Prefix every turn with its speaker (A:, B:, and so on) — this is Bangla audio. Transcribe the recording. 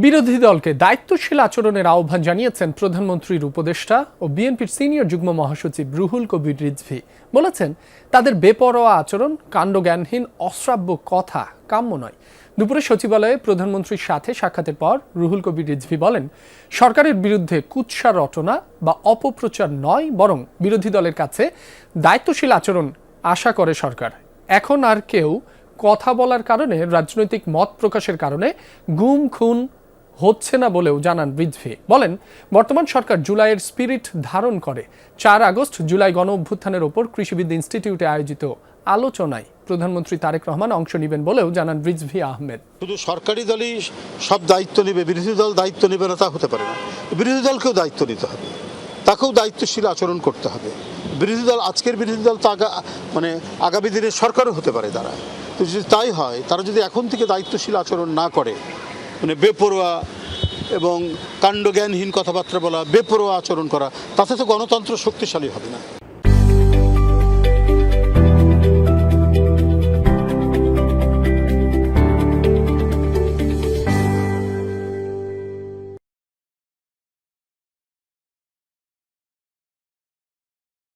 A: বিরোধী দলকে দায়িত্বশীল আচরণের আহ্বান জানিয়েছেন প্রধানমন্ত্রীর উপদেষ্টা ও বিএনপির সিনিয়র যুগ্ম মহাসচিব রুহুল কবির রিজভী। বলেছেন, তাদের বেপরোয়া আচরণ, কাণ্ডজ্ঞানহীন অশ্রাব্য কথা কাম্য নয়। দুপুরে সচিবালয়ে প্রধানমন্ত্রীর সাথে সাক্ষাতের পর রুহুল কবির রিজভী বলেন, সরকারের বিরুদ্ধে কুৎসা রটনা বা অপপ্রচার নয়, বরং বিরোধী দলের কাছে দায়িত্বশীল আচরণ আশা করে সরকার। এখন আর কেউ কথা বলার কারণে, রাজনৈতিক মত প্রকাশের কারণে গুম খুন হচ্ছে না বলেও জানান রিজভী। বলেন, বর্তমান সরকার জুলাইয়ের স্পিরিট ধারণ করে। 4 আগস্ট জুলাই গণ অভ্যুত্থানের ওপর কৃষিবিদ ইনস্টিটিউটে আয়োজিত আলোচনায় প্রধানমন্ত্রী তারেক রহমান অংশ নেবেন বলেও জানান রিজভী আহমেদ।
B: শুধু সরকারি দলই সব দায়িত্ব নেবে, বিরোধী দল দায়িত্ব নেবে না, তা হতে পারে না। বিরোধী দলকেও দায়িত্ব নিতে হবে, তাকেও দায়িত্বশীল আচরণ করতে হবে। বিরোধী দল, আজকের বিরোধী দল তো আগামী দিনের সরকারও হতে পারে তারা। তো যদি তাই হয়, তারা যদি এখন থেকে দায়িত্বশীল আচরণ না করে, বেপরোয়া এবং কাণ্ডজ্ঞানহীন কথাবার্তা বলা, বেপরোয়া আচরণ করা, তাতে তো গণতন্ত্র শক্তিশালী হবে না।